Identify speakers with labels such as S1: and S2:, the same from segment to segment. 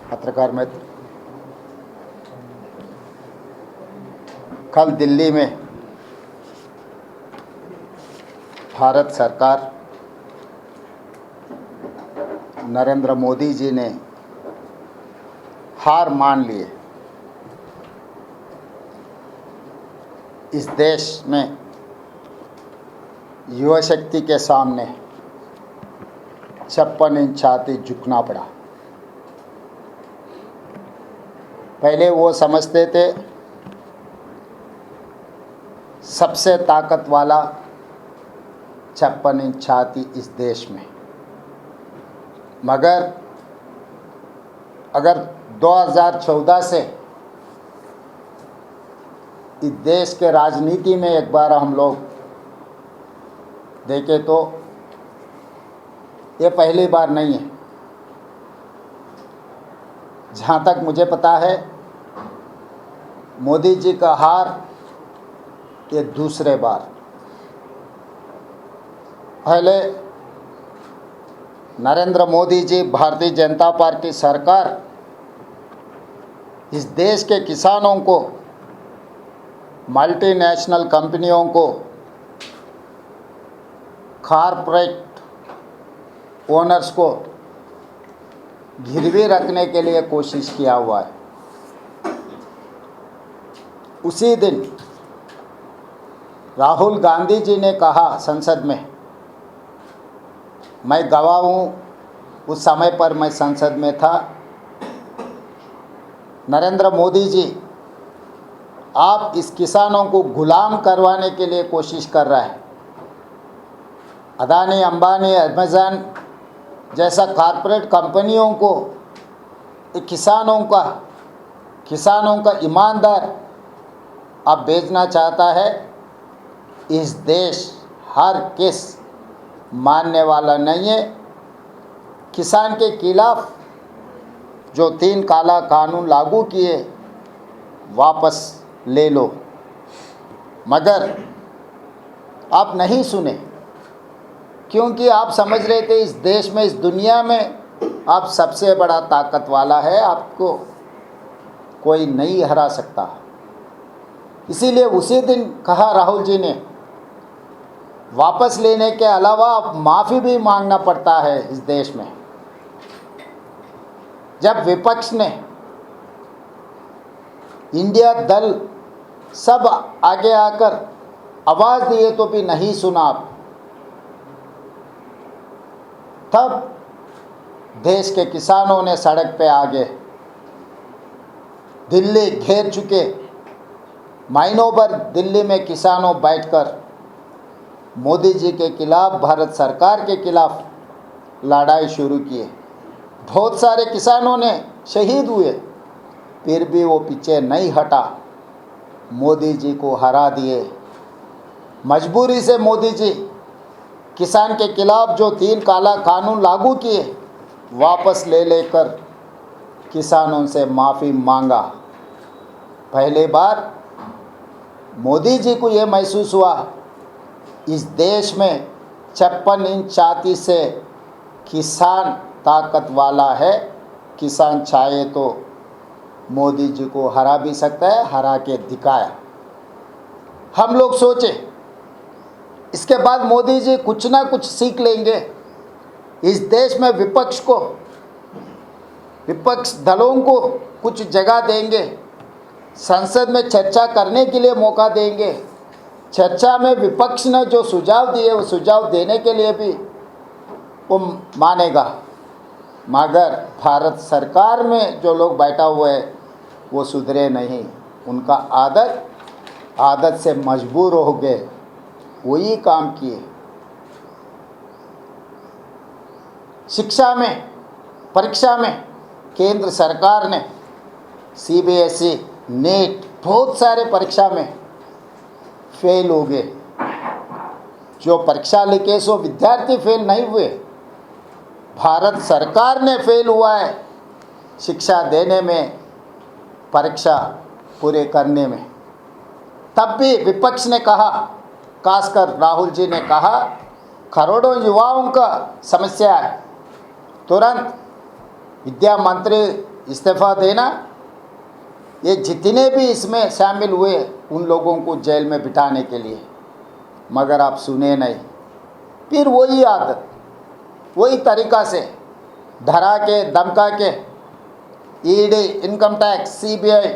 S1: पत्रकार मित्र, कल दिल्ली में भारत सरकार नरेंद्र मोदी जी ने हार मान लिए। इस देश में युवा शक्ति के सामने 56 इंच छाती झुकना पड़ा। पहले वो समझते थे सबसे ताकत वाला 56 इंच छाती इस देश में, मगर अगर 2014 से इस देश के राजनीति में एक बार हम लोग देखें तो ये पहली बार नहीं है। जहाँ तक मुझे पता है, मोदी जी का हार ये दूसरे बार। पहले नरेंद्र मोदी जी, भारतीय जनता पार्टी सरकार इस देश के किसानों को, मल्टीनेशनल कंपनियों को, कॉरपोरेट ओनर्स को गिरवी रखने के लिए कोशिश किया हुआ है। उसी दिन राहुल गांधी जी ने कहा संसद में, मैं गवाह हूँ, उस समय पर मैं संसद में था, नरेंद्र मोदी जी आप इस किसानों को गुलाम करवाने के लिए कोशिश कर रहा है। अदानी, अंबानी, अमेज़न जैसा कॉरपोरेट कंपनियों को किसानों का ईमानदार आप बेचना चाहता है। इस देश हर किस मानने वाला नहीं है। किसान के खिलाफ जो 3 काला कानून लागू किए वापस ले लो, मगर आप नहीं सुने, क्योंकि आप समझ रहे थे इस देश में, इस दुनिया में आप सबसे बड़ा ताकत वाला है, आपको कोई नहीं हरा सकता। इसीलिए उसी दिन कहा राहुल जी ने, वापस लेने के अलावा अब माफ़ी भी मांगना पड़ता है इस देश में। जब विपक्ष ने, इंडिया दल सब आगे आकर आवाज़ दिए तो भी नहीं सुना आप, तब देश के किसानों ने सड़क पे आ गए। दिल्ली घेर चुके, महीनों भर दिल्ली में किसानों बैठकर मोदी जी के खिलाफ, भारत सरकार के खिलाफ लड़ाई शुरू किए। बहुत सारे किसानों ने शहीद हुए, फिर भी वो पीछे नहीं हटा, मोदी जी को हरा दिए। मजबूरी से मोदी जी किसान के खिलाफ जो 3 काला कानून लागू किए वापस ले लेकर किसानों से माफ़ी मांगा। पहले बार मोदी जी को ये महसूस हुआ इस देश में 56 इंच छाती से किसान ताकत वाला है। किसान चाहे तो मोदी जी को हरा भी सकता है, हरा के दिखाया। हम लोग सोचे इसके बाद मोदी जी कुछ ना कुछ सीख लेंगे, इस देश में विपक्ष दलों को कुछ जगह देंगे, संसद में चर्चा करने के लिए मौका देंगे, चर्चा में विपक्ष ने जो सुझाव दिए वो सुझाव देने के लिए भी वो मानेगा। मगर भारत सरकार में जो लोग बैठा हुए हैं वो सुधरे नहीं, उनका आदत से मजबूर हो गए, वही काम किए। शिक्षा में, परीक्षा में केंद्र सरकार ने CBSE, नीट, बहुत सारे परीक्षा में फेल हो गए। जो परीक्षा लिखे सो विद्यार्थी फेल नहीं हुए, भारत सरकार ने फेल हुआ है शिक्षा देने में, परीक्षा पूरे करने में। तब भी विपक्ष ने कहा, खासकर राहुल जी ने कहा, करोड़ों युवाओं का समस्या है, तुरंत विद्या मंत्री इस्तीफ़ा देना, ये जितने भी इसमें शामिल हुए उन लोगों को जेल में बिठाने के लिए, मगर आप सुने नहीं। फिर वही आदत, वही तरीक़ा से डरा के धमका के ED, income tax, CBI,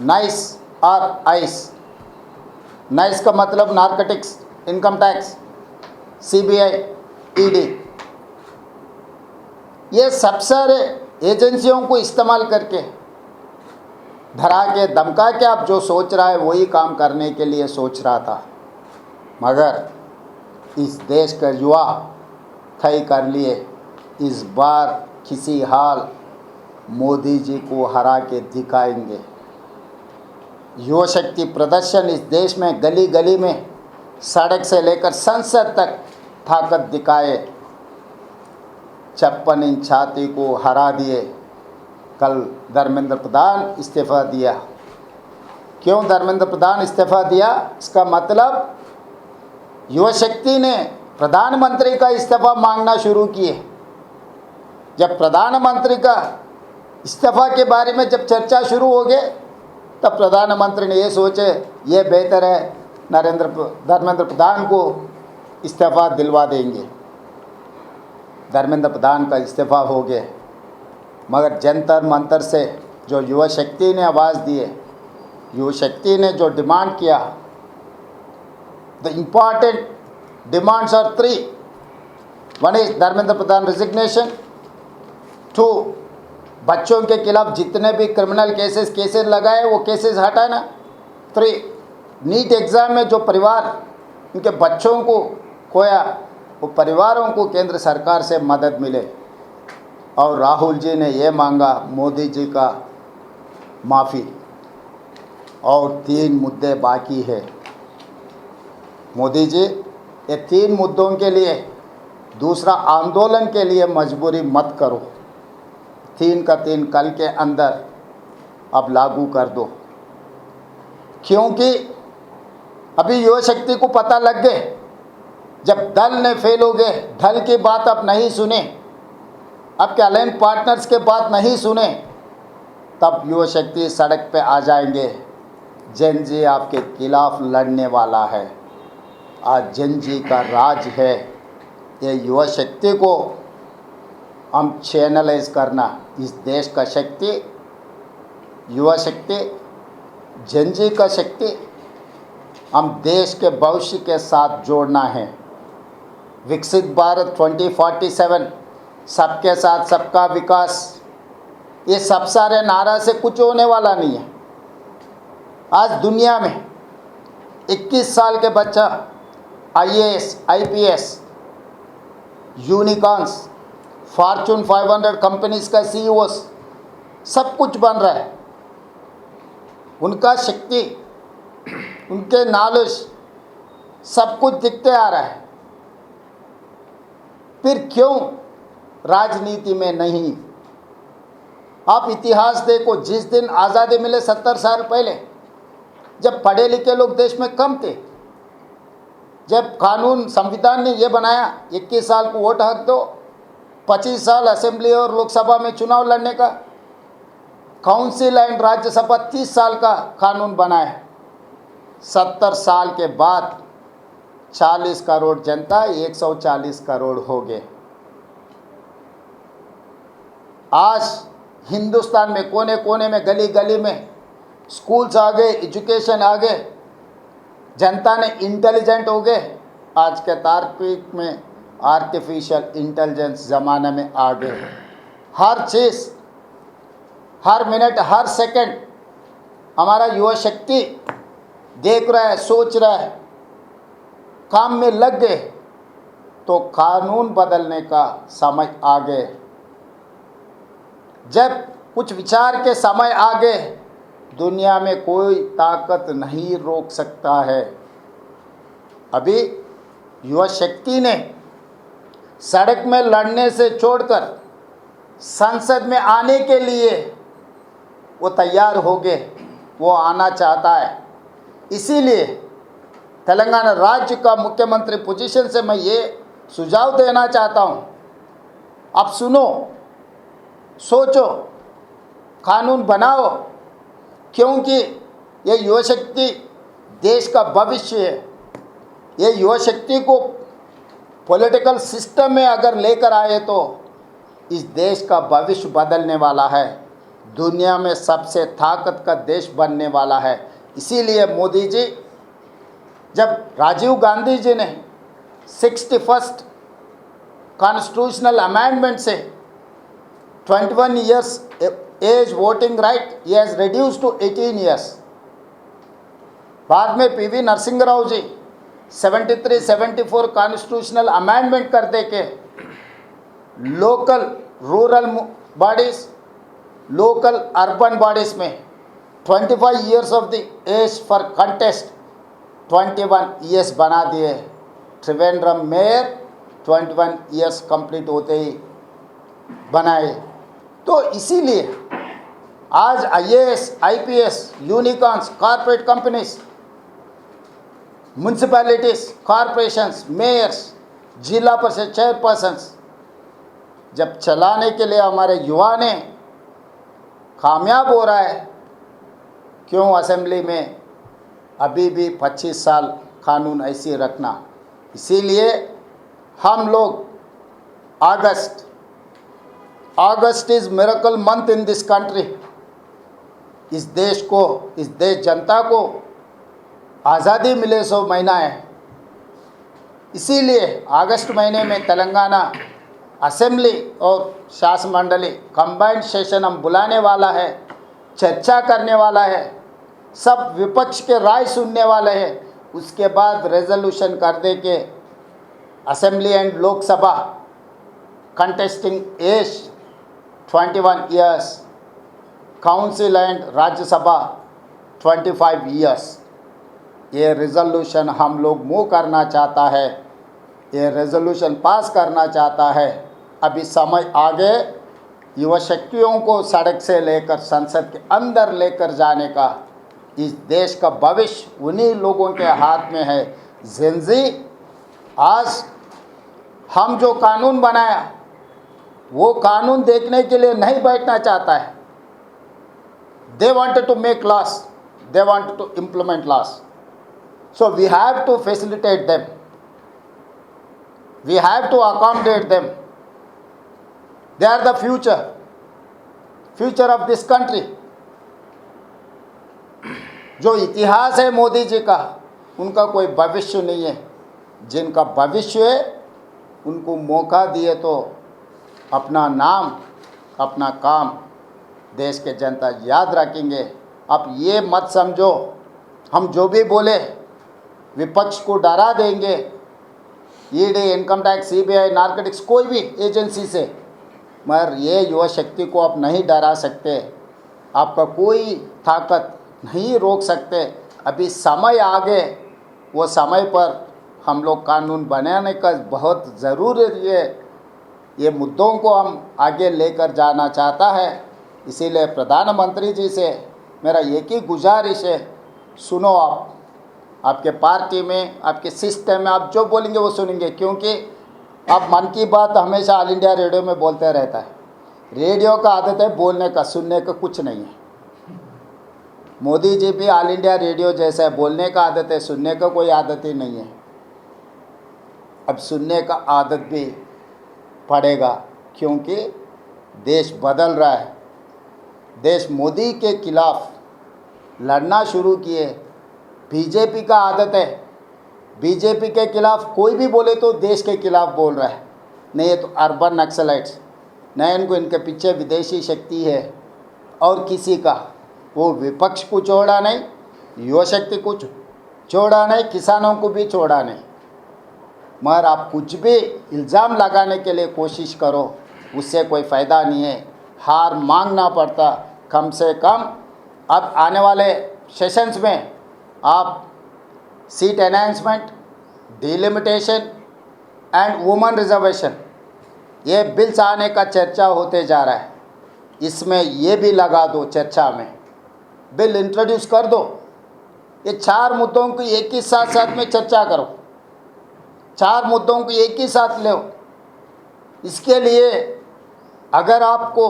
S1: nice और आइस, नाइस का मतलब narcotics, income tax, CBI, ED, ये सब सारे एजेंसियों को इस्तेमाल करके धरा के धमका के आप जो सोच रहा है वही काम करने के लिए सोच रहा था, मगर इस देश का युवा तय कर लिए इस बार किसी हाल मोदी जी को हरा के दिखाएंगे। युवा शक्ति प्रदर्शन इस देश में गली गली में, सड़क से लेकर संसद तक ताकत दिखाए। 56 इंच छाती को हरा दिए। कल धर्मेंद्र प्रधान इस्तीफ़ा दिया। क्यों धर्मेंद्र प्रधान इस्तीफ़ा दिया? इसका मतलब युवा शक्ति ने प्रधानमंत्री का इस्तीफ़ा मांगना शुरू किए। जब प्रधानमंत्री का इस्तीफ़ा के बारे में जब चर्चा शुरू हो गए, तब प्रधानमंत्री ने ये सोचे ये बेहतर है धर्मेंद्र प्रधान को इस्तीफ़ा दिलवा देंगे। धर्मेंद्र प्रधान का इस्तीफ़ा हो गया, मगर जंतर मंतर से जो युवा शक्ति ने आवाज़ दिए, युवा शक्ति ने जो डिमांड किया, the important demands are 3. One is Dharmendra Pradhan resignation, 2 बच्चों के खिलाफ जितने भी क्रिमिनल केसेस लगाए वो केसेस हटाना, 3 नीट एग्ज़ाम में जो परिवार उनके बच्चों को खोया वो परिवारों को केंद्र सरकार से मदद मिले। और राहुल जी ने ये मांगा मोदी जी का माफ़ी। और 3 मुद्दे बाकी है। मोदी जी ये 3 मुद्दों के लिए दूसरा आंदोलन के लिए मजबूरी मत करो। 3 का 3 कल के अंदर अब लागू कर दो, क्योंकि अभी युवा शक्ति को पता लग गए जब दल ने फेल हो गए, दल की बात अब नहीं सुने, अब के अलायंस पार्टनर्स के बात नहीं सुने, तब युवा शक्ति सड़क पे आ जाएंगे। जन जी आपके खिलाफ लड़ने वाला है। आज जन जी का राज है। ये युवा शक्ति को हम चैनलाइज करना, इस देश का शक्ति, युवा शक्ति, जन जी का शक्ति हम देश के भविष्य के साथ जोड़ना है। विकसित भारत 2047, सबके साथ सबका विकास, ये सब सारे नारा से कुछ होने वाला नहीं है। आज दुनिया में 21 साल के बच्चा IAS, IPS, unicorns, Fortune 500 companies का CEOs सब कुछ बन रहा है। उनका शक्ति, उनके नॉलेज सब कुछ दिखते आ रहा है। फिर क्यों राजनीति में नहीं? आप इतिहास देखो, जिस दिन आज़ादी मिले 70 साल पहले, जब पढ़े लिखे लोग देश में कम थे, जब कानून संविधान ने ये बनाया 21 साल को वोट हक दो, 25 साल असेंबली और लोकसभा में चुनाव लड़ने का, काउंसिल एंड राज्यसभा 30 साल का कानून बनाया। 70 साल के बाद 40 करोड़ जनता 140 करोड़ हो गए। आज हिंदुस्तान में कोने कोने में, गली गली में स्कूल्स आ गए, एजुकेशन आ गए, जनता ने इंटेलिजेंट हो गए। आज के तार्किक में आर्टिफिशियल इंटेलिजेंस ज़माने में आ गए। हर चीज़, हर मिनट, हर सेकंड हमारा युवा शक्ति देख रहा है, सोच रहा है, काम में लग गए। तो कानून बदलने का समय आ गए। जब कुछ विचार के समय आ गए, दुनिया में कोई ताकत नहीं रोक सकता है। अभी युवा शक्ति ने सड़क में लड़ने से छोड़कर संसद में आने के लिए वो तैयार हो गए, वो आना चाहता है। इसीलिए तेलंगाना राज्य का मुख्यमंत्री पोजीशन से मैं ये सुझाव देना चाहता हूँ, आप सुनो, सोचो, कानून बनाओ, क्योंकि ये युवा शक्ति देश का भविष्य है। ये युवा शक्ति को पॉलिटिकल सिस्टम में अगर लेकर आए तो इस देश का भविष्य बदलने वाला है, दुनिया में सबसे ताकत का देश बनने वाला है। इसीलिए मोदी जी, जब राजीव गांधी जी ने 61st कॉन्स्टिट्यूशनल अमेंडमेंट से 21 ईयर्स एज वोटिंग राइट ही हैज़ रिड्यूस टू 18 ईयर्स। बाद में PV Narasimha Rao ji 73-74 constitutional amendment कर दे के local rural bodies, local urban bodies में 25 years of the age for contest 21 years बना दिए। त्रिवेंद्रम मेयर 21 ईयर्स कंप्लीट होते ही बनाए। तो इसीलिए आज IAS, IPS, unicorns, corporate companies, municipalities, corporations, mayors, जिला परिषद चेयरपर्सन्स जब चलाने के लिए हमारे युवा ने कामयाब हो रहा है, क्यों असेंबली में अभी भी 25 साल कानून ऐसे रखना। इसीलिए हम लोग August is miracle month in this country. इस देश जनता को आज़ादी मिले 100 महीना है। इसीलिए अगस्त महीने में तेलंगाना असेंबली और शासन मंडली कंबाइंड सेशन हम बुलाने वाला है, चर्चा करने वाला है, सब विपक्ष के राय सुनने वाले हैं। उसके बाद रेजोल्यूशन कर दे के assembly and Lok Sabha contesting age 21 years, council and Rajya Sabha 25 years. ये रेजोल्यूशन हम लोग मूव करना चाहता है, ये रेजोल्यूशन पास करना चाहता है। अभी समय आगे युवा शक्तियों को सड़क से लेकर संसद के अंदर लेकर जाने का। इस देश का भविष्य उन्हीं लोगों के हाथ में है। जेनजी आज हम जो कानून बनाया वो कानून देखने के लिए नहीं बैठना चाहता है। They wanted to make laws, they wanted to implement laws. So we have to facilitate them. We have to accommodate them. They are the future of this country. जो इतिहास है मोदी जी का, उनका कोई भविष्य नहीं है। जिनका भविष्य है उनको मौका दिए तो अपना नाम, अपना काम देश के जनता याद रखेंगे। अब ये मत समझो हम जो भी बोले विपक्ष को डरा देंगे। ED, income tax, CBI, narcotics, कोई भी एजेंसी से, मगर ये युवा शक्ति को आप नहीं डरा सकते। आपका कोई ताकत नहीं रोक सकते। अभी समय आगे, वो समय पर हम लोग कानून बनाने का बहुत ज़रूरी है। ये मुद्दों को हम आगे लेकर जाना चाहता है। इसीलिए प्रधानमंत्री जी से मेरा एक ही गुजारिश है, सुनो आपके पार्टी में, आपके सिस्टम में आप जो बोलेंगे वो सुनेंगे, क्योंकि आप मन की बात हमेशा ऑल इंडिया रेडियो में बोलते रहता है। रेडियो का आदत है बोलने का, सुनने का कुछ नहीं है। मोदी जी भी ऑल इंडिया रेडियो जैसा है, बोलने का आदत है, सुनने का कोई आदत ही नहीं है। अब सुनने का आदत भी पड़ेगा, क्योंकि देश बदल रहा है। देश मोदी के खिलाफ लड़ना शुरू किए। बीजेपी का आदत है, बीजेपी के खिलाफ कोई भी बोले तो देश के खिलाफ बोल रहा है। नहीं ये तो अर्बन नक्सलाइट्स, नहीं इनको इनके पीछे विदेशी शक्ति है। और किसी का वो विपक्ष को छोड़ा नहीं, युवा शक्ति को छोड़ा नहीं, किसानों को भी छोड़ा नहीं। मगर आप कुछ भी इल्ज़ाम लगाने के लिए कोशिश करो, उससे कोई फ़ायदा नहीं है। हार मांगना पड़ता। कम से कम अब आने वाले सेशंस में आप seat enhancement, delimitation and women reservation, ये बिल्स आने का चर्चा होते जा रहा है। इसमें ये भी लगा दो, चर्चा में बिल इंट्रोड्यूस कर दो। ये 4 मुद्दों को एक ही साथ में चर्चा करो, 4 मुद्दों को एक ही साथ लो। इसके लिए अगर आपको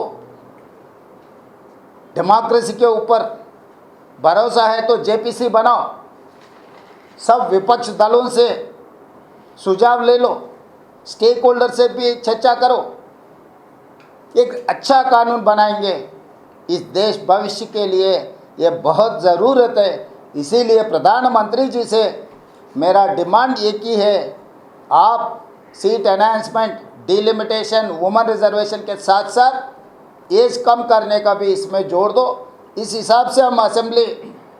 S1: डेमोक्रेसी के ऊपर भरोसा है तो जेपीसी बनाओ, सब विपक्ष दलों से सुझाव ले लो, स्टेक होल्डर से भी चर्चा करो, एक अच्छा कानून बनाएंगे। इस देश भविष्य के लिए ये बहुत ज़रूरत है। इसीलिए प्रधानमंत्री जी से मेरा डिमांड एक ही है, आप seat enhancement, delimitation, women reservation के साथ साथ एज कम करने का भी इसमें जोड़ दो। इस हिसाब से हम असेंबली,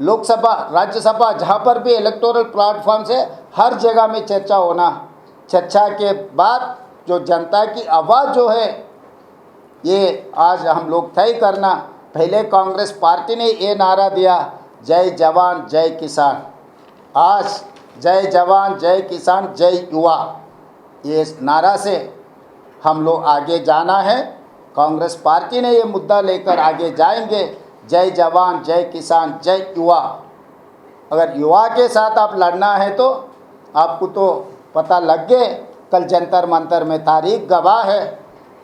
S1: लोकसभा, राज्यसभा, जहाँ पर भी इलेक्टोरल प्लेटफॉर्म से हर जगह में चर्चा होना, चर्चा के बाद जो जनता की आवाज़ जो है ये आज हम लोग तय करना। पहले कांग्रेस पार्टी ने ये नारा दिया, जय जवान जय किसान, आज जय जवान जय किसान जय युवा, ये नारा से हम लोग आगे जाना है। कांग्रेस पार्टी ने ये मुद्दा लेकर आगे जाएंगे, जय जवान जय किसान जय युवा। अगर युवा के साथ आप लड़ना है तो आपको तो पता लग गए, कल जंतर मंतर में तारीख गवाह है,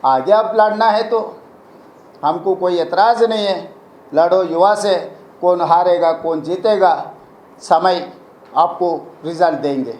S1: आगे आप लड़ना है तो हमको कोई एतराज़ नहीं है, लड़ो युवा से, कौन हारेगा कौन जीतेगा समय आपको रिजल्ट देंगे।